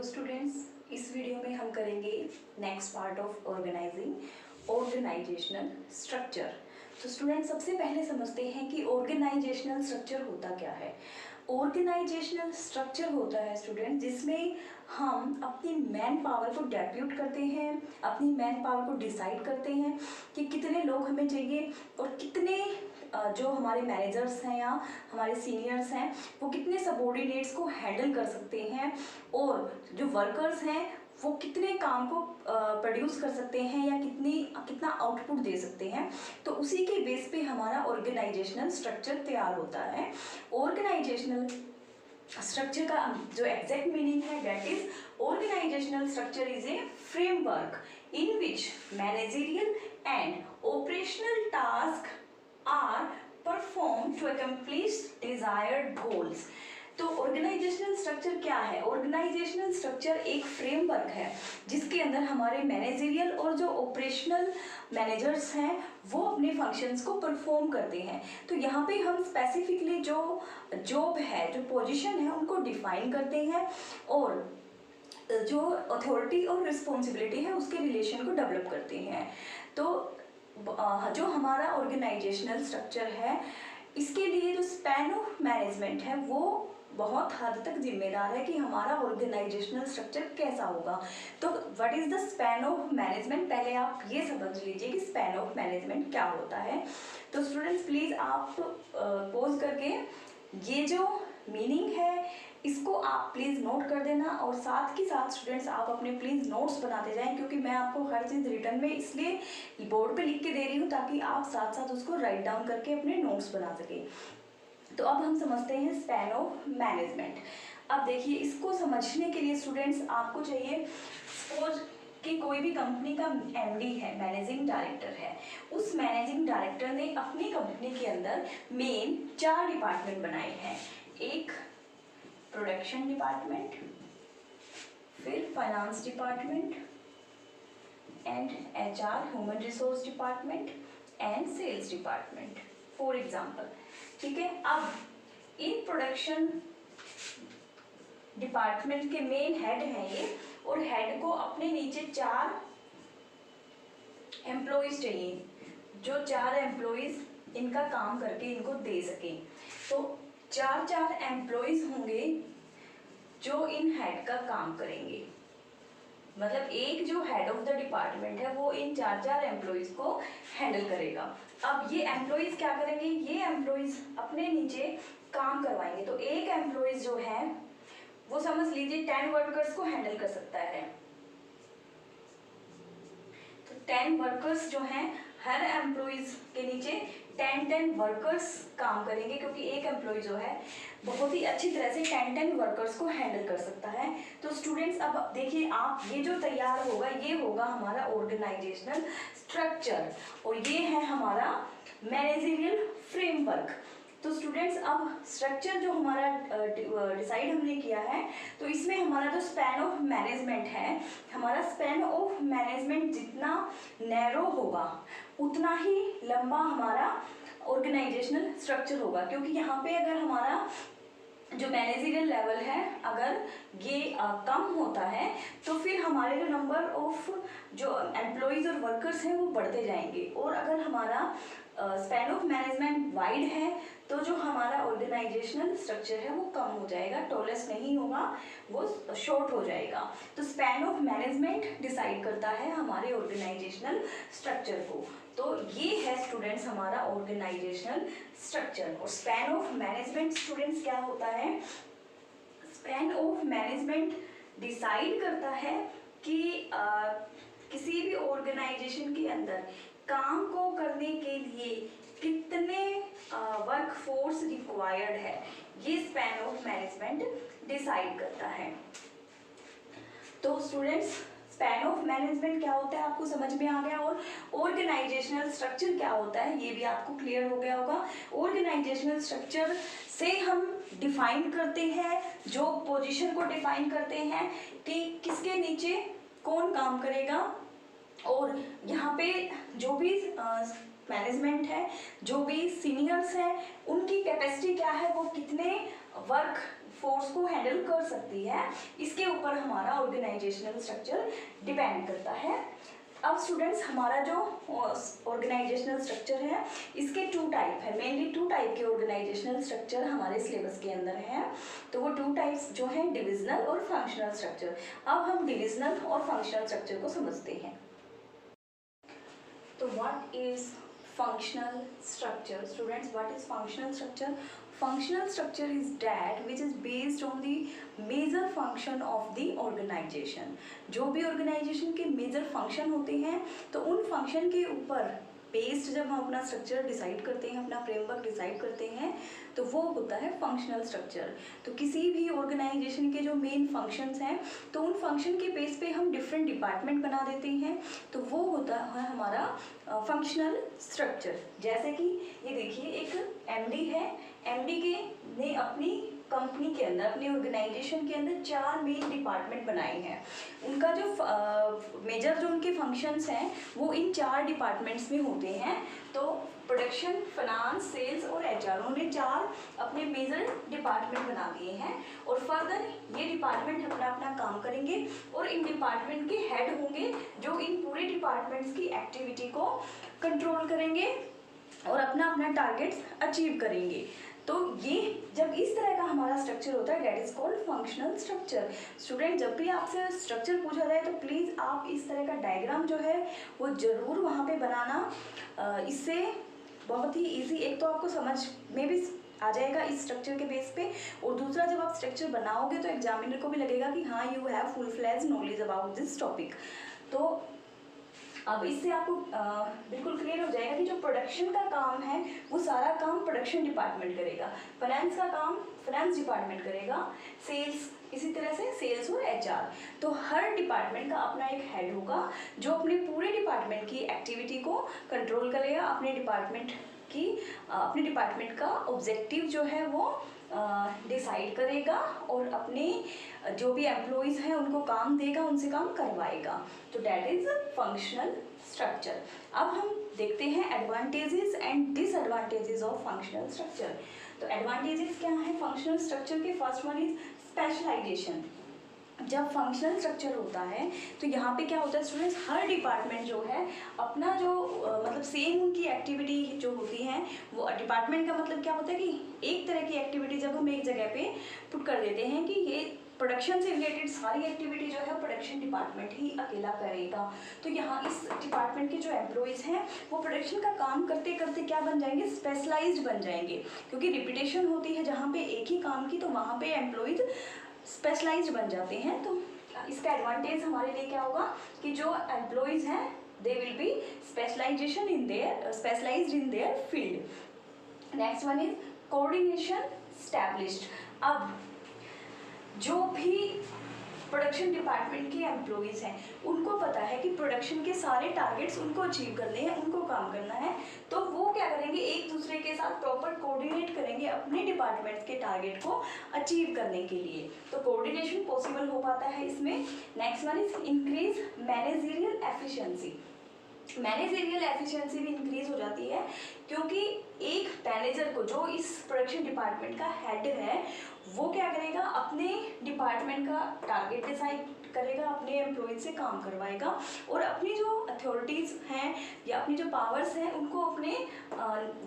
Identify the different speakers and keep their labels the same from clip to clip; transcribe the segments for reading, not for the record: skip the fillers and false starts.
Speaker 1: Students, इस video में हम करेंगे next part of organisational structure. तो स्टूडेंट्स, सबसे पहले समझते हैं कि ऑर्गेनाइजेशनल स्ट्रक्चर होता क्या है। ऑर्गेनाइजेशनल स्ट्रक्चर होता है स्टूडेंट जिसमें हम अपनी मैन पावर को डेप्यूट करते हैं, अपनी मैन पावर को डिसाइड करते हैं कि कितने लोग हमें चाहिए और कितने जो हमारे मैनेजर्स हैं या हमारे सीनियर्स हैं वो कितने सबॉर्डिनेट्स को हैंडल कर सकते हैं और जो वर्कर्स हैं वो कितने काम को प्रोड्यूस कर सकते हैं या कितना आउटपुट दे सकते हैं। तो उसी के बेस पे हमारा ऑर्गेनाइजेशनल स्ट्रक्चर तैयार होता है। ऑर्गेनाइजेशनल स्ट्रक्चर का जो एग्जैक्ट मीनिंग है that is organisational structure is a framework in which managerial and operational task are performed to accomplish desired goals। तो ऑर्गेनाइजेशनल स्ट्रक्चर क्या है? ऑर्गेनाइजेशनल स्ट्रक्चर एक फ्रेमवर्क है जिसके अंदर हमारे मैनेजरियल और जो ऑपरेशनल मैनेजर्स हैं वो अपने फंक्शंस को परफॉर्म करते हैं। तो यहाँ पे हम स्पेसिफिकली जो जॉब है, जो पोजीशन है, उनको डिफाइन करते हैं और जो अथॉरिटी और रिस्पॉन्सिबिलिटी है उसके रिलेशन को डेवलप करते हैं। तो जो हमारा ऑर्गेनाइजेशनल स्ट्रक्चर है इसके लिए जो स्पैन ऑफ मैनेजमेंट है वो बहुत हद तक जिम्मेदार है कि हमारा ऑर्गेनाइजेशनल स्ट्रक्चर कैसा होगा। तो what is the span of management, पहले आप ये समझ लीजिए कि स्पैन ऑफ मैनेजमेंट क्या होता है। तो स्टूडेंट्स प्लीज आप पॉज करके ये जो मीनिंग है इसको आप प्लीज़ नोट कर देना और साथ ही साथ स्टूडेंट्स आप अपने प्लीज़ नोट्स बनाते जाएं, क्योंकि मैं आपको हर चीज़ रिटर्न में इसलिए बोर्ड पे लिख के दे रही हूँ ताकि आप साथ साथ उसको राइट डाउन करके अपने नोट्स बना सकें। तो अब हम समझते हैं स्पैन ऑफ मैनेजमेंट। अब देखिए, इसको समझने के लिए स्टूडेंट्स आपको चाहिए, सपोज कि कोई भी कंपनी का एमडी है, मैनेजिंग डायरेक्टर है, उस मैनेजिंग डायरेक्टर ने अपनी कंपनी के अंदर मेन 4 डिपार्टमेंट बनाए हैं। एक प्रोडक्शन डिपार्टमेंट, फिर finance department and HR human resource department and sales department for example. ठीक है, अब इन प्रोडक्शन डिपार्टमेंट के मेन हेड हैं ये, और हेड को अपने नीचे 4 एम्प्लॉइज चाहिए जो 4 एम्प्लॉइज इनका काम करके इनको दे सके। तो 4 एम्प्लॉइज होंगे जो इन हेड का काम करेंगे, मतलब एक जो हेड ऑफ द डिपार्टमेंट है वो इन 4 एम्प्लॉइज को हैंडल करेगा। अब ये एम्प्लॉइज क्या करेंगे, ये एम्प्लॉइज अपने नीचे काम करवाएंगे। तो एक एम्प्लॉइज जो है वो समझ लीजिए 10 वर्कर्स को हैंडल कर सकता है। तो 10 वर्कर्स जो हैं, हर एम्प्लॉइज के नीचे 10 वर्कर्स काम करेंगे, क्योंकि एक एम्प्लॉय जो है बहुत ही अच्छी तरह से 10 वर्कर्स को हैंडल कर सकता है। तो स्टूडेंट्स अब देखिए, आप ये जो तैयार होगा ये होगा हमारा ऑर्गेनाइजेशनल स्ट्रक्चर और ये है हमारा मैनेजरियल फ्रेमवर्क। तो स्टूडेंट्स अब स्ट्रक्चर जो हमारा डिसाइड हमने किया है, तो इसमें हमारा जो स्पैन ऑफ मैनेजमेंट है, हमारा स्पैन ऑफ मैनेजमेंट जितना नैरो होगा उतना ही लंबा हमारा ऑर्गेनाइजेशनल स्ट्रक्चर होगा। क्योंकि यहाँ पे अगर हमारा जो मैनेजरियल लेवल है अगर ये कम होता है तो फिर हमारे जो नंबर ऑफ जो एम्प्लॉयज़ और वर्कर्स हैं वो बढ़ते जाएंगे, और अगर हमारा स्पैन ऑफ मैनेजमेंट वाइड है तो जो हमारा ऑर्गेनाइजेशनल स्ट्रक्चर है वो कम हो जाएगा, टॉलेस्ट नहीं होगा, वो शॉर्ट हो जाएगा। तो स्पैन ऑफ मैनेजमेंट डिसाइड करता है हमारे ऑर्गेनाइजेशनल स्ट्रक्चर को। तो ये है स्टूडेंट्स हमारा ऑर्गेनाइजेशनल स्ट्रक्चर। और स्पैन ऑफ मैनेजमेंट स्टूडेंट्स क्या होता है, स्पैन ऑफ मैनेजमेंट डिसाइड करता है कि किसी भी ऑर्गेनाइजेशन के अंदर काम को करने के लिए कितने वर्क फोर्स रिक्वायर्ड है, ये स्पैन ऑफ मैनेजमेंट डिसाइड करता है। तो स्टूडेंट्स स्पैन ऑफ मैनेजमेंट क्या होता है आपको समझ में आ गया, और ऑर्गेनाइजेशनल स्ट्रक्चर क्या होता है ये भी आपको क्लियर हो गया होगा। ऑर्गेनाइजेशनल स्ट्रक्चर से हम डिफाइन करते हैं, जो पोजीशन को डिफाइन करते हैं कि किसके नीचे कौन काम करेगा, और यहाँ पे जो भी मैनेजमेंट है, जो भी सीनियर्स हैं, उनकी कैपेसिटी क्या है, वो कितने वर्क फोर्स को हैंडल कर सकती है, इसके ऊपर हमारा ऑर्गेनाइजेशनल स्ट्रक्चर डिपेंड करता है। अब स्टूडेंट्स, हमारा जो ऑर्गेनाइजेशनल स्ट्रक्चर है इसके 2 टाइप है, मेनली 2 टाइप के ऑर्गेनाइजेशनल स्ट्रक्चर हमारे सिलेबस के अंदर हैं। तो वो 2 टाइप्स जो हैं डिविजनल और फंक्शनल स्ट्रक्चर। अब हम डिविजनल और फंक्शनल स्ट्रक्चर को समझते हैं। तो what is functional structure? Students, what is functional structure? Functional structure is that which is based on the major function of the organization. जो भी organization के major function होते हैं तो उन function के ऊपर बेस्ड जब हम अपना स्ट्रक्चर डिसाइड करते हैं, अपना फ्रेमवर्क डिसाइड करते हैं, तो वो होता है फंक्शनल स्ट्रक्चर। तो किसी भी ऑर्गेनाइजेशन के जो मेन फंक्शंस हैं तो उन फंक्शन के बेस पे हम डिफरेंट डिपार्टमेंट बना देते हैं, तो वो होता है हमारा फंक्शनल स्ट्रक्चर। जैसे कि ये देखिए, एक एमडी है, एमडी के ने अपनी कंपनी के अंदर, अपनी ऑर्गेनाइजेशन के अंदर 4 मेन डिपार्टमेंट बनाए हैं। उनका जो मेजर जो उनके फंक्शंस हैं वो इन 4 डिपार्टमेंट्स में होते हैं। तो प्रोडक्शन, फाइनेंस, सेल्स और एचआर, उन्होंने 4 अपने मेजर डिपार्टमेंट बना दिए हैं। और फर्दर ये डिपार्टमेंट अपना अपना काम करेंगे और इन डिपार्टमेंट के हेड होंगे जो इन पूरे डिपार्टमेंट्स की एक्टिविटी को कंट्रोल करेंगे और अपना अपना टारगेट्स अचीव करेंगे। तो ये जब इस तरह का हमारा स्ट्रक्चर होता है, that is called functional structure. Student, जब भी आपसे स्ट्रक्चर पूछा जाए तो प्लीज़ आप इस तरह का डायग्राम जो है वो ज़रूर वहाँ पे बनाना। इससे बहुत ही इजी, एक तो आपको समझ में भी आ जाएगा इस स्ट्रक्चर के बेस पे, और दूसरा जब आप स्ट्रक्चर बनाओगे तो एग्जामिनर को भी लगेगा कि हाँ, you have full fledge knowledge about this topic. तो अब इससे आपको बिल्कुल क्लियर हो जाएगा कि जो प्रोडक्शन का काम है वो सारा काम प्रोडक्शन डिपार्टमेंट करेगा, फाइनेंस का काम फाइनेंस डिपार्टमेंट करेगा, सेल्स इसी तरह से सेल्स और एचआर। तो हर डिपार्टमेंट का अपना एक हेड होगा जो अपने पूरे डिपार्टमेंट की एक्टिविटी को कंट्रोल करेगा, अपने डिपार्टमेंट का ऑब्जेक्टिव जो है वो डिसाइड करेगा और अपने जो भी एम्प्लॉयज़ हैं उनको काम देगा, उनसे काम करवाएगा। तो डैट इज फंक्शनल स्ट्रक्चर। अब हम देखते हैं advantages and disadvantages of functional structure. तो एडवांटेजेस क्या है फंक्शनल स्ट्रक्चर के? First one is specialisation. जब फंक्शनल स्ट्रक्चर होता है तो यहाँ पे क्या होता है स्टूडेंट्स, हर डिपार्टमेंट जो है अपना जो मतलब सेम उनकी एक्टिविटी जो होती है, वो डिपार्टमेंट का मतलब क्या होता है कि एक तरह की एक्टिविटी जब हम एक जगह पे पुट कर देते हैं कि ये प्रोडक्शन से रिलेटेड सारी एक्टिविटी जो है प्रोडक्शन डिपार्टमेंट ही अकेला करेगा, तो यहाँ इस डिपार्टमेंट के जो एम्प्लॉयज़ हैं वो प्रोडक्शन का काम करते करते क्या बन जाएंगे? स्पेशलाइज्ड बन जाएंगे, क्योंकि रिपीटेशन होती है जहाँ पे एक ही काम की, तो वहाँ पे एम्प्लॉयज़ स्पेशलाइज्ड बन जाते हैं। तो इसका एडवांटेज हमारे लिए क्या होगा कि जो एम्प्लॉयज़ हैं they will be specialised in their field. Next one is coordination established. अब जो भी प्रोडक्शन डिपार्टमेंट के एम्प्लॉयज़ हैं उनको पता है कि प्रोडक्शन के सारे टारगेट्स उनको अचीव करने हैं, उनको काम करना है, तो वो क्या करेंगे? एक दूसरे के साथ प्रॉपर कोऑर्डिनेट करेंगे अपने डिपार्टमेंट्स के टारगेट को अचीव करने के लिए। तो कोऑर्डिनेशन पॉसिबल हो पाता है इसमें। Next one is increase managerial efficiency. Managerial efficiency भी इंक्रीज हो जाती है क्योंकि एक मैनेजर को, जो इस प्रोडक्शन डिपार्टमेंट का हेड है, वो क्या करेगा? अपने डिपार्टमेंट का टारगेट डिसाइड करेगा, अपने एम्प्लॉयज से काम करवाएगा और अपनी जो अथॉरिटीज़ हैं या अपनी जो पावर्स हैं उनको अपने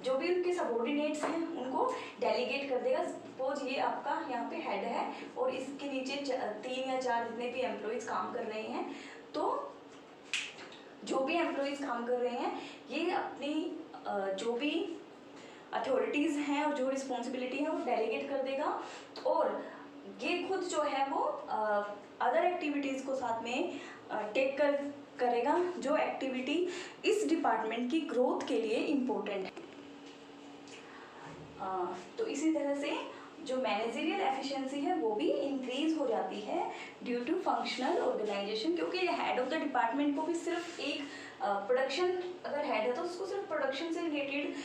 Speaker 1: जो भी उनके सबॉर्डिनेट्स हैं उनको डेलीगेट कर देगा। सपोज ये आपका यहाँ पे हेड है और इसके नीचे 3 या 4 जितने भी एम्प्लॉयज़ काम कर रहे हैं, तो जो भी एम्प्लॉयज़ काम कर रहे हैं ये अपनी जो भी अथॉरिटीज़ हैं और जो रिस्पॉन्सिबिलिटी है वो डेलीगेट कर देगा और ये खुद जो है वो अदर एक्टिविटीज़ को साथ में टेक करेगा जो एक्टिविटी इस डिपार्टमेंट की ग्रोथ के लिए इम्पोर्टेंट है। तो इसी तरह से जो मैनेजरियल एफिशिएंसी है वो भी इंक्रीज हो जाती है ड्यू टू फंक्शनल ऑर्गेनाइजेशन, क्योंकि हेड ऑफ द डिपार्टमेंट को भी सिर्फ एक प्रोडक्शन अगर हेड है तो उसको सिर्फ प्रोडक्शन से रिलेटेड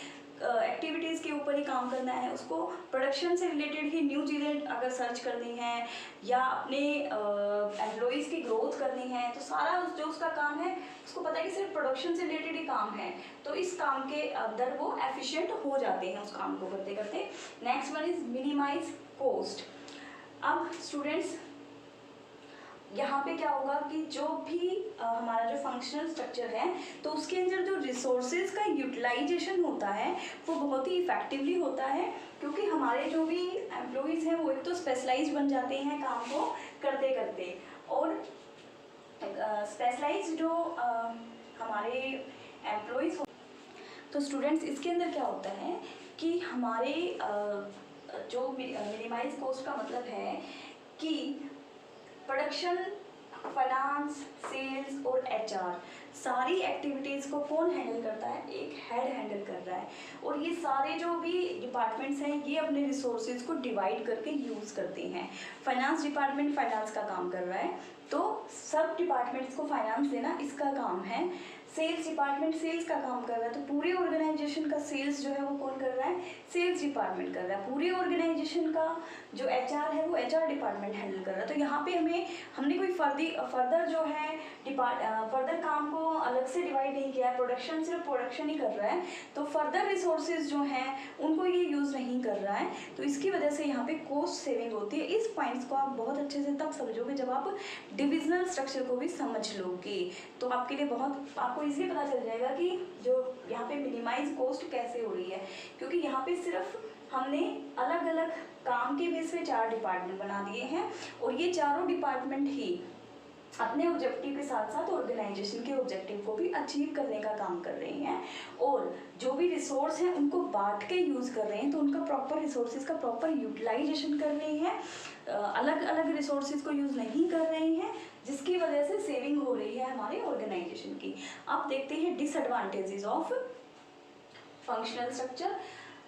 Speaker 1: एक्टिविटीज़ के ऊपर ही काम करना है, उसको प्रोडक्शन से रिलेटेड ही न्यू चीज़ें अगर सर्च करनी है या अपने एम्प्लॉयज़ की ग्रोथ करनी है, तो सारा जो उसका काम है उसको पता है कि सिर्फ प्रोडक्शन से रिलेटेड ही काम है, तो इस काम के अंदर वो एफिशिएंट हो जाते हैं उस काम को करते करते। Next one is minimise cost. अब स्टूडेंट्स यहाँ पे क्या होगा कि जो भी हमारा जो फंक्शनल स्ट्रक्चर है तो उसके अंदर जो रिसोर्सेज का यूटिलाइजेशन होता है वो बहुत ही इफेक्टिवली होता है, क्योंकि हमारे जो भी एम्प्लॉयज़ हैं वो एक तो स्पेशलाइज बन जाते हैं काम को करते करते, और स्पेशलाइज जो हमारे एम्प्लॉयज़ हो। तो स्टूडेंट्स इसके अंदर क्या होता है कि हमारे जो मिनिमाइज कॉस्ट का मतलब है कि प्रोडक्शन, फाइनेंस, सेल्स और एचआर सारी एक्टिविटीज़ को कौन हैंडल करता है? एक हेड हैंडल कर रहा है। और ये सारे जो भी डिपार्टमेंट्स हैं ये अपने रिसोर्सेज को डिवाइड करके यूज़ करते हैं। फाइनेंस डिपार्टमेंट फाइनेंस का काम कर रहा है, तो सब डिपार्टमेंट्स को फाइनेंस देना इसका काम है। सेल्स डिपार्टमेंट सेल्स का काम कर रहा है, तो पूरे ऑर्गेनाइजेशन का सेल्स जो है वो कौन कर रहा है? सेल्स डिपार्टमेंट कर रहा है। पूरे ऑर्गेनाइजेशन का जो एचआर है वो एचआर डिपार्टमेंट हैंडल कर रहा है। तो यहाँ पे हमने कोई फर्दर जो है फर्दर काम को अलग से डिवाइड नहीं किया है। प्रोडक्शन सिर्फ प्रोडक्शन ही कर रहा है, तो फर्दर रिसोर्सेज जो हैं उनको ये यूज़ नहीं कर रहा है। तो इसकी वजह से यहाँ पे कॉस्ट सेविंग होती है। इस पॉइंट्स को आप बहुत अच्छे से तब समझोगे जब आप डिविजनल स्ट्रक्चर को भी समझ लोगे, तो आपके लिए आपको इजीली पता चल जाएगा कि जो यहाँ पे मिनिमाइज कॉस्ट कैसे हो रही है, क्योंकि यहाँ पे सिर्फ हमने अलग अलग काम के बेस पे 4 डिपार्टमेंट बना दिए हैं, और ये चारों डिपार्टमेंट ही अपने ऑब्जेक्टिव के साथ साथ ऑर्गेनाइजेशन के ऑब्जेक्टिव को भी अचीव करने का काम कर रहे हैं, और जो भी रिसोर्स हैं उनको बांट के यूज़ कर रहे हैं, तो उनका प्रॉपर रिसोर्सेज का प्रॉपर यूटिलाइजेशन कर रहे हैं, अलग अलग रिसोर्सेज को यूज़ नहीं कर रहे हैं, जिसकी वजह से सेविंग हो रही है हमारे ऑर्गेनाइजेशन की। अब देखते हैं डिसएडवांटेजेस ऑफ फंक्शनल स्ट्रक्चर।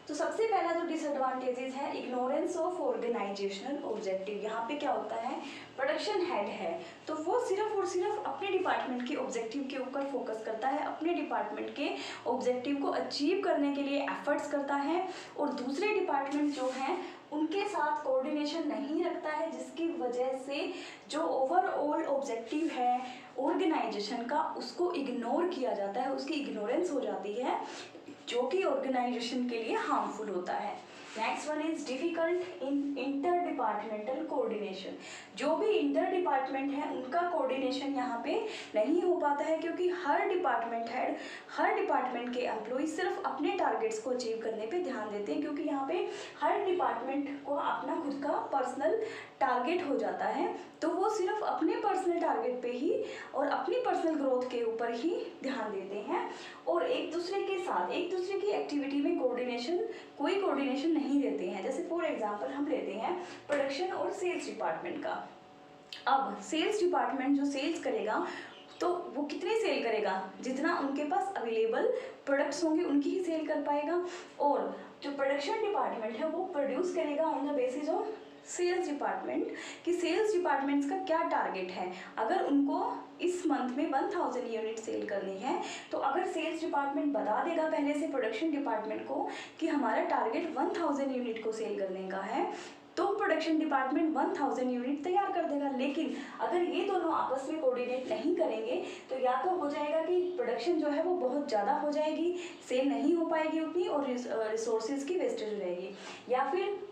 Speaker 1: तो सबसे पहला जो डिसएडवांटेजेस है, इग्नोरेंस ऑफ ऑर्गेनाइजेशनल ऑब्जेक्टिव। यहाँ पे क्या होता है, प्रोडक्शन हेड है तो वो सिर्फ और सिर्फ अपने डिपार्टमेंट के ऑब्जेक्टिव के ऊपर फोकस करता है, अपने डिपार्टमेंट के ऑब्जेक्टिव को अचीव करने के लिए एफर्ट्स करता है, और दूसरे डिपार्टमेंट जो हैं उनके साथ कोऑर्डिनेशन नहीं रखता है, जिसकी वजह से जो ओवरऑल ऑब्जेक्टिव है ऑर्गेनाइजेशन का उसको इग्नोर किया जाता है, उसकी इग्नोरेंस हो जाती है, जो कि ऑर्गेनाइजेशन के लिए हार्मफुल होता है। Next one is difficult in inter departmental coordination. जो भी इंटर डिपार्टमेंट है उनका कोऑर्डिनेशन यहाँ पे नहीं हो पाता है, क्योंकि हर डिपार्टमेंट हेड, हर डिपार्टमेंट के एम्प्लॉय सिर्फ अपने टारगेट्स को अचीव करने पे ध्यान देते हैं, क्योंकि यहाँ पे हर डिपार्टमेंट को अपना खुद का पर्सनल टारगेट हो जाता है, तो वो सिर्फ अपने पर्सनल टारगेट पे ही और अपनी पर्सनल ग्रोथ के ऊपर ही ध्यान देते हैं, और एक दूसरे के साथ एक दूसरे की एक्टिविटी में कोई कोऑर्डिनेशन नहीं देते हैं। जैसे फॉर एग्जांपल हम लेते हैं प्रोडक्शन और सेल्स डिपार्टमेंट का। अब सेल्स डिपार्टमेंट जो सेल्स करेगा तो वो कितनी सेल करेगा, जितना उनके पास अवेलेबल प्रोडक्ट्स होंगे उनकी ही सेल कर पाएगा, और जो प्रोडक्शन डिपार्टमेंट है वो प्रोड्यूस करेगा on the basis of sales department, कि सेल्स डिपार्टमेंट्स का क्या टारगेट है। अगर उनको इस मंथ में 1000 यूनिट सेल करनी है, तो अगर सेल्स डिपार्टमेंट बता देगा पहले से प्रोडक्शन डिपार्टमेंट को कि हमारा टारगेट 1000 यूनिट को सेल करने का है, तो प्रोडक्शन डिपार्टमेंट 1000 यूनिट तैयार कर देगा। लेकिन अगर ये दोनों आपस में कोऑर्डिनेट नहीं करेंगे तो या तो हो जाएगा कि प्रोडक्शन जो है वो बहुत ज़्यादा हो जाएगी, सेल नहीं हो पाएगी उतनी, और रिसोर्सेज की वेस्टेज हो जाएगी, या फिर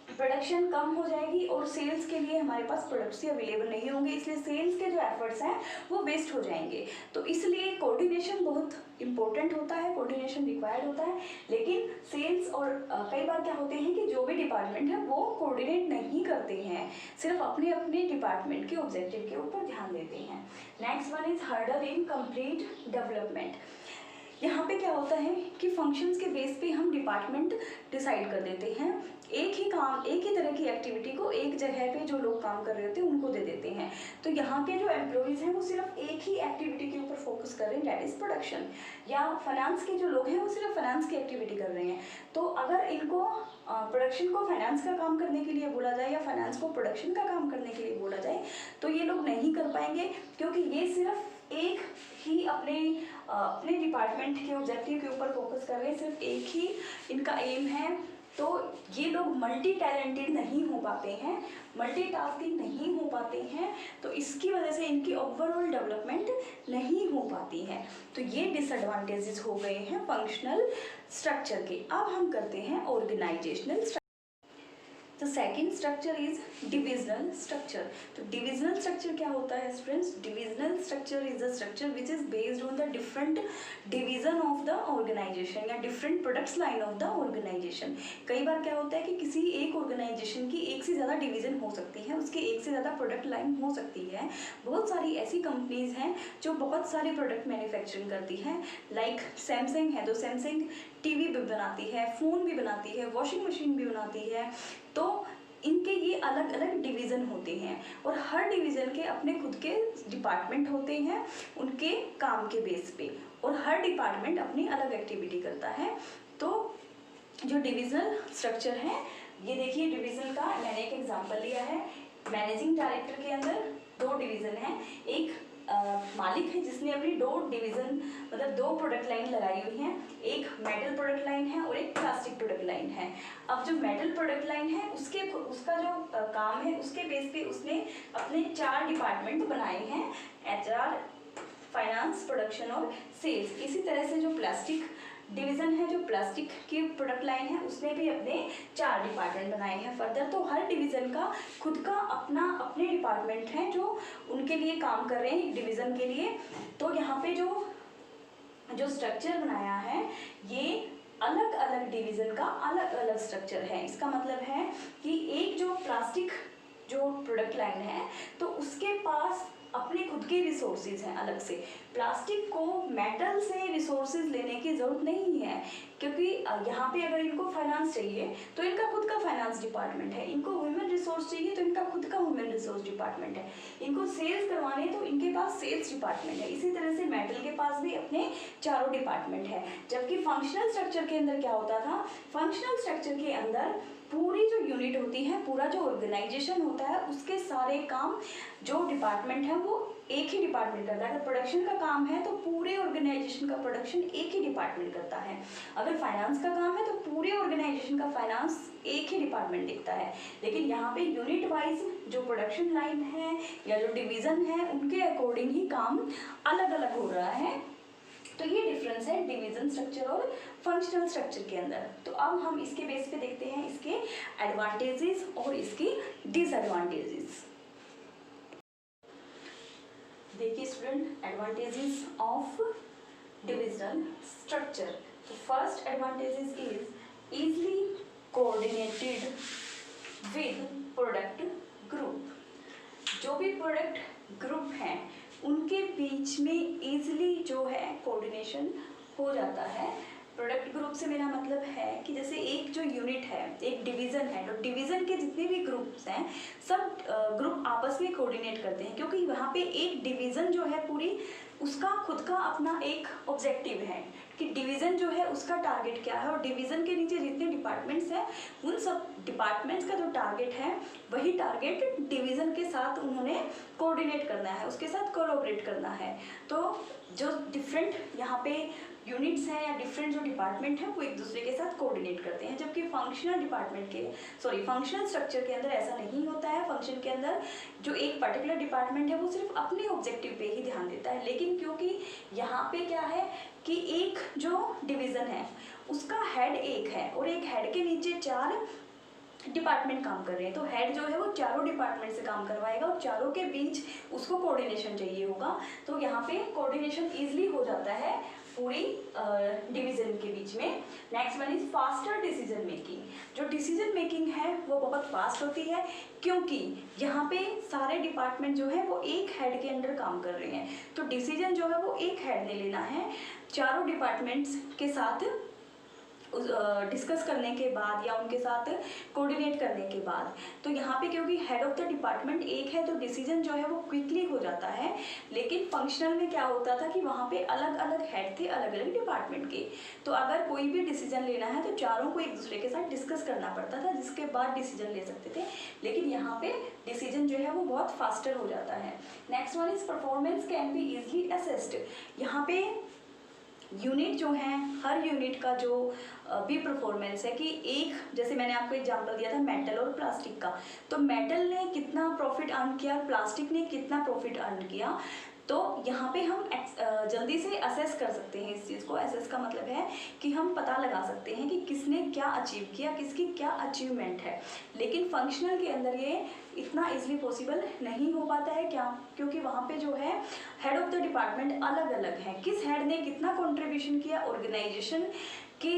Speaker 1: प्रोडक्शन कम हो जाएगी और सेल्स के लिए हमारे पास प्रोडक्ट्स ही अवेलेबल नहीं होंगे, इसलिए सेल्स के जो एफर्ट्स हैं वो वेस्ट हो जाएंगे। तो इसलिए कोऑर्डिनेशन बहुत इंपॉर्टेंट होता है, कोऑर्डिनेशन रिक्वायर्ड होता है, लेकिन सेल्स और कई बार क्या होते हैं कि जो भी डिपार्टमेंट है वो कोऑर्डिनेट नहीं करते हैं, सिर्फ अपने अपने डिपार्टमेंट के ऑब्जेक्टिव के ऊपर ध्यान देते हैं। Next one is hurdle in complete development. यहाँ पे क्या होता है कि फंक्शंस के बेस पे हम डिपार्टमेंट डिसाइड कर देते हैं, एक ही काम, एक ही तरह की एक्टिविटी को एक जगह पे जो लोग काम कर रहे होते हैं उनको दे देते हैं। तो यहाँ के जो एम्प्लॉयज़ हैं वो सिर्फ एक ही एक्टिविटी के ऊपर फोकस कर रहे हैं, दैट इज़ प्रोडक्शन, या फाइनेंस के जो लोग हैं वो सिर्फ फाइनेंस की एक्टिविटी कर रहे हैं। तो अगर इनको प्रोडक्शन को फाइनेंस का काम करने के लिए बोला जाए या फाइनेंस को प्रोडक्शन का काम करने के लिए बोला जाए तो ये लोग नहीं कर पाएंगे, क्योंकि ये सिर्फ एक ही अपने डिपार्टमेंट के ऑब्जेक्टिव के ऊपर फोकस कर रहे हैं, सिर्फ एक ही इनका एम है। तो ये लोग मल्टी टैलेंटेड नहीं हो पाते हैं, मल्टीटास्किंग नहीं हो पाते हैं, तो इसकी वजह से इनकी ओवरऑल डेवलपमेंट नहीं हो पाती है। तो ये डिसएडवांटेजेस हो गए हैं फंक्शनल स्ट्रक्चर के। अब हम करते हैं ऑर्गेनाइजेशनल स्ट्रक्चर। तो second structure is divisional structure. तो डिविजनल स्ट्रक्चर क्या होता है students? Divisional structure is the structure which is based on the different division of the organisation या different products line of the organisation. कई बार क्या होता है कि किसी एक ऑर्गेनाइजेशन की एक से ज़्यादा डिवीजन हो सकती है, उसकी एक से ज़्यादा प्रोडक्ट लाइन हो सकती है। बहुत सारी ऐसी कंपनीज हैं जो बहुत सारे प्रोडक्ट मैन्युफैक्चरिंग करती हैं। लाइक सैमसंग है, तो सैमसंग टीवी भी बनाती है, फ़ोन भी बनाती है, वॉशिंग मशीन भी बनाती है। तो इनके ये अलग अलग डिवीज़न होते हैं और हर डिवीज़न के अपने खुद के डिपार्टमेंट होते हैं उनके काम के बेस पे, और हर डिपार्टमेंट अपनी अलग एक्टिविटी करता है। तो जो डिविजनल स्ट्रक्चर है, ये देखिए डिवीज़न का मैंने एक एग्जांपल लिया है। मैनेजिंग डायरेक्टर के अंदर 2 डिवीज़न हैं। एक मालिक है जिसने अपनी 2 डिवीज़न मतलब 2 प्रोडक्ट लाइन लगाई हुई हैं। एक मेटल प्रोडक्ट लाइन है और एक प्लास्टिक प्रोडक्ट लाइन है। अब जो मेटल प्रोडक्ट लाइन है उसका जो काम है उसके बेस पे उसने अपने 4 डिपार्टमेंट बनाए हैं, HR, फाइनेंस, प्रोडक्शन और सेल्स। इसी तरह से जो प्लास्टिक डिवीज़न है, जो प्लास्टिक की प्रोडक्ट लाइन है, उसने भी अपने 4 डिपार्टमेंट बनाए हैं। फर्दर तो हर डिवीज़न का खुद का अपने डिपार्टमेंट हैं जो उनके लिए काम कर रहे हैं डिवीज़न के लिए। तो यहाँ पे जो स्ट्रक्चर बनाया है ये अलग अलग डिवीज़न का अलग अलग स्ट्रक्चर है। इसका मतलब है कि एक जो प्लास्टिक जो प्रोडक्ट लाइन है तो उसके पास अपने खुद के रिसोर्सेज हैं अलग से। प्लास्टिक को मेटल से रिसोर्सेज लेने की ज़रूरत नहीं है, क्योंकि यहाँ पे अगर इनको फाइनेंस चाहिए तो इनका खुद का फाइनेंस डिपार्टमेंट है, इनको ह्यूमन रिसोर्स चाहिए तो इनका खुद का ह्यूमन रिसोर्स डिपार्टमेंट है, इनको सेल्स करवाने तो इनके पास सेल्स डिपार्टमेंट है। इसी तरह से मेटल के पास भी अपने 4 डिपार्टमेंट है। जबकि फंक्शनल स्ट्रक्चर के अंदर क्या होता था? फंक्शनल स्ट्रक्चर के अंदर पूरी जो यूनिट होती है, पूरा जो ऑर्गेनाइजेशन होता है, उसके सारे काम जो डिपार्टमेंट है वो एक ही डिपार्टमेंट करता है। अगर प्रोडक्शन का काम है तो पूरे ऑर्गेनाइजेशन का प्रोडक्शन एक ही डिपार्टमेंट करता है। अगर फाइनेंस का काम है तो पूरे ऑर्गेनाइजेशन का फाइनेंस एक ही डिपार्टमेंट देखता है। लेकिन यहाँ पे यूनिट वाइज जो प्रोडक्शन लाइन है या जो डिवीज़न है उनके अकॉर्डिंग ही काम अलग अलग हो रहा है। तो ये डिफरेंस है डिवीजन स्ट्रक्चर और फंक्शनल स्ट्रक्चर के अंदर। तो अब हम इसके बेस पे देखते हैं इसके एडवांटेजेस और इसकी डिसएडवांटेजेस। देखिए student, advantages of divisional structure. तो first advantages is easily coordinated with product group. जो भी प्रोडक्ट ग्रुप हैं उनके बीच में इजीली जो है कोऑर्डिनेशन हो जाता है। प्रोडक्ट ग्रुप से मेरा मतलब है कि जैसे एक जो यूनिट है, एक डिवीज़न है, तो डिवीज़न के जितने भी ग्रुप्स हैं सब ग्रुप आपस में कोऑर्डिनेट करते हैं, क्योंकि वहाँ पे एक डिवीज़न जो है पूरी उसका खुद का अपना एक ऑब्जेक्टिव है कि डिवीज़न जो है उसका टारगेट क्या है, और डिवीज़न के नीचे जितने डिपार्टमेंट्स हैं उन सब डिपार्टमेंट्स का जो टारगेट है वही टारगेट डिवीज़न के साथ उन्होंने कोऑर्डिनेट करना है, उसके साथ कोलैबोरेट करना है। तो जो डिफरेंट यहाँ पे यूनिट्स हैं या डिफरेंट जो डिपार्टमेंट हैं वो एक दूसरे के साथ कोऑर्डिनेट करते हैं। जबकि फंक्शनल स्ट्रक्चर के अंदर ऐसा नहीं होता है। फंक्शन के अंदर जो एक पर्टिकुलर डिपार्टमेंट है वो सिर्फ अपने ऑब्जेक्टिव पे ही ध्यान देता है। लेकिन क्योंकि यहाँ पे क्या है कि एक जो डिवीज़न है उसका हेड एक है और एक हेड के नीचे 4 डिपार्टमेंट काम कर रहे हैं, तो हेड जो है वो चारों डिपार्टमेंट से काम करवाएगा और चारों के बीच उसको कोऑर्डिनेशन चाहिए होगा। तो यहाँ पे कोऑर्डिनेशन ईजिली हो जाता है पूरी डिवीज़न के बीच में। Next one is faster decision making. जो डिसीजन मेकिंग है वो बहुत फास्ट होती है, क्योंकि यहाँ पे सारे डिपार्टमेंट जो है वो एक हेड के अंडर काम कर रहे हैं। तो डिसीजन जो है वो एक हेड ने लेना है चारों डिपार्टमेंट्स के साथ डिस्कस करने के बाद या उनके साथ कोऑर्डिनेट करने के बाद। तो यहाँ पे क्योंकि हेड ऑफ द डिपार्टमेंट एक है तो डिसीजन जो है वो क्विकली हो जाता है। लेकिन फंक्शनल में क्या होता था कि वहाँ पे अलग अलग हेड थे अलग अलग डिपार्टमेंट के, तो अगर कोई भी डिसीजन लेना है तो चारों को एक दूसरे के साथ डिस्कस करना पड़ता था जिसके बाद डिसीजन ले सकते थे। लेकिन यहाँ पे डिसीजन जो है वो बहुत फास्टर हो जाता है। Next one is performance can be easily assessed. यहाँ पे यूनिट जो है हर यूनिट का जो भी परफॉर्मेंस है कि एक जैसे मैंने आपको एग्जांपल दिया था मेटल और प्लास्टिक का, तो मेटल ने कितना प्रॉफिट अर्न किया, प्लास्टिक ने कितना प्रॉफिट अर्न किया, तो यहाँ पे हम जल्दी से असेस कर सकते हैं इस चीज़ को। असेस का मतलब है कि हम पता लगा सकते हैं कि किसने क्या अचीव किया, किसकी क्या अचीवमेंट है। लेकिन फंक्शनल के अंदर ये इतना इजीली पॉसिबल नहीं हो पाता है। क्या? क्योंकि वहाँ पे जो है हेड ऑफ द डिपार्टमेंट अलग अलग हैं। किस हेड ने कितना कंट्रीब्यूशन किया ऑर्गेनाइजेशन के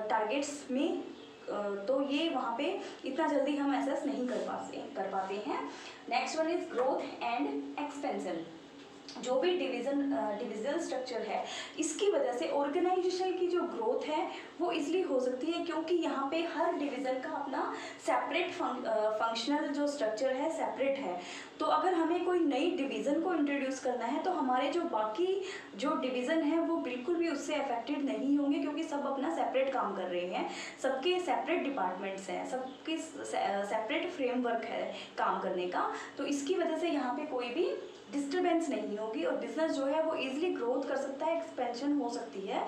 Speaker 1: टारगेट्स में, तो ये वहाँ पे इतना जल्दी हम एसेस नहीं कर पाते हैं। Next one is growth and expansion. जो भी डिविजनल स्ट्रक्चर है, इसकी वजह से ऑर्गेनाइजेशन की जो ग्रोथ है वो इसलिए हो सकती है क्योंकि यहाँ पे हर डिवीज़न का अपना सेपरेट फंक्शनल जो स्ट्रक्चर है सेपरेट है। तो अगर हमें कोई नई डिवीज़न को इंट्रोड्यूस करना है तो हमारे जो बाकी जो डिवीज़न है वो बिल्कुल भी उससे अफेक्टेड नहीं होंगे, क्योंकि सब अपना सेपरेट काम कर रहे हैं, सबके सेपरेट डिपार्टमेंट्स हैं, सबके सेपरेट फ्रेमवर्क है काम करने का। तो इसकी वजह से यहाँ पे कोई भी डिस्टर्बेंस नहीं होगी और बिजनेस जो है वो इजीली ग्रोथ कर सकता है, एक्सपेंशन हो सकती है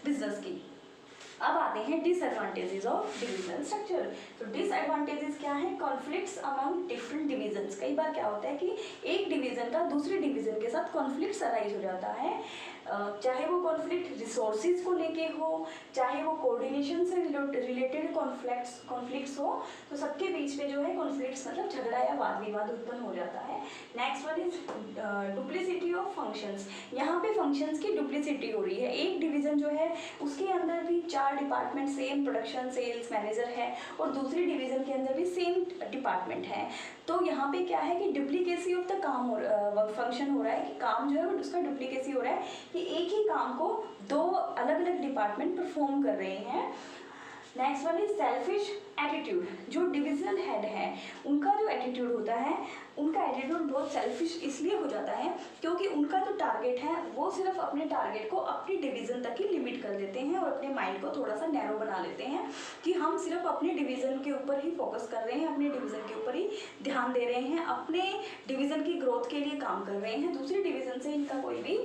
Speaker 1: बिजनेस की। अब आते हैं डिसएडवांटेजेस ऑफ डिविजनल स्ट्रक्चर। तो डिसएडवांटेजेस क्या है? Conflicts among different divisions. कई बार क्या होता है कि एक डिवीजन का दूसरे डिवीजन के साथ कॉन्फ्लिक्ट्स अराइज हो जाता है, चाहे वो कॉन्फ्लिक्ट रिसोर्सेज को लेके हो, चाहे वो कोऑर्डिनेशन से रिलेटेड कॉन्फ्लिक्ट्स हो, तो सबके बीच में जो है कॉन्फ्लिक्ट्स मतलब झगड़ा या वाद विवाद उत्पन्न हो जाता है। Next one is duplicity of functions. यहाँ पे फंक्शंस की डुप्लीसिटी हो रही है। एक डिवीजन जो है उसके अंदर भी 4 department, same production sales manager है, और दूसरी डिवीजन के अंदर भी सेम डिपार्टमेंट है। तो यहाँ पे क्या है कि डुप्लीकेसी ऑफ द काम फंक्शन हो रहा है, कि काम जो है वो उसका डुप्लीकेसी हो रहा है, कि एक ही काम को 2 अलग अलग डिपार्टमेंट परफॉर्म कर रहे हैं। Next one is selfish attitude. जो डिविजनल हेड है उनका जो एटीट्यूड होता है, उनका एटीट्यूड बहुत सेल्फिश इसलिए हो जाता है क्योंकि उनका जो टारगेट है वो सिर्फ अपने टारगेट को अपनी डिवीज़न तक ही लिमिट कर देते हैं और अपने माइंड को थोड़ा सा नैरो बना लेते हैं कि हम सिर्फ अपने डिवीज़न के ऊपर ही फोकस कर रहे हैं, अपने डिवीज़न के ऊपर ही ध्यान दे रहे हैं, अपने डिवीज़न की ग्रोथ के लिए काम कर रहे हैं। दूसरी डिवीज़न से इनका कोई भी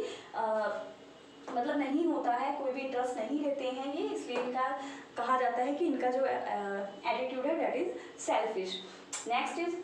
Speaker 1: मतलब नहीं होता है, कोई भी इंटरेस्ट नहीं लेते हैं ये, इसलिए इनका कहा जाता है कि इनका जो एटीट्यूड है that is selfish. Next is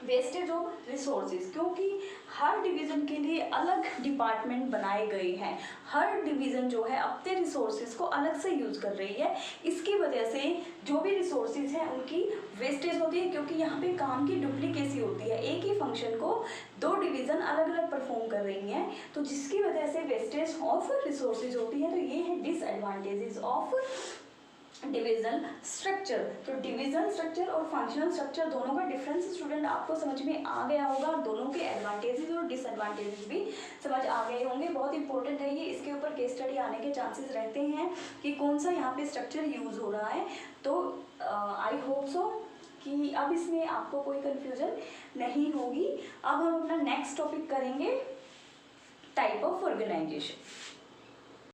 Speaker 1: wastage of resources. क्योंकि हर डिवीज़न के लिए अलग डिपार्टमेंट बनाए गए हैं, हर डिवीज़न जो है अपने रिसोर्सेज को अलग से यूज़ कर रही है, इसकी वजह से जो भी रिसोर्सेज हैं उनकी वेस्टेज होती है, क्योंकि यहाँ पे काम की डुप्लीकेसी होती है, एक ही फंक्शन को 2 डिवीज़न अलग अलग परफॉर्म कर रही हैं, तो जिसकी वजह से वेस्टेज ऑफ रिसोर्सेज होती है। तो ये है डिसएडवांटेजेस ऑफ डिविजनल स्ट्रक्चर। तो डिविजनल स्ट्रक्चर और फंक्शनल स्ट्रक्चर दोनों का डिफरेंस स्टूडेंट आपको समझ में आ गया होगा, दोनों के एडवांटेजेस और डिसएडवांटेजेस भी समझ आ गए होंगे। बहुत इंपॉर्टेंट है ये, इसके ऊपर केस स्टडी आने के चांसेस रहते हैं कि कौन सा यहाँ पे स्ट्रक्चर यूज हो रहा है। तो आई होप सो कि अब इसमें आपको कोई कन्फ्यूजन नहीं होगी। अब हम अपना नेक्स्ट टॉपिक करेंगे टाइप ऑफ ऑर्गेनाइजेशन।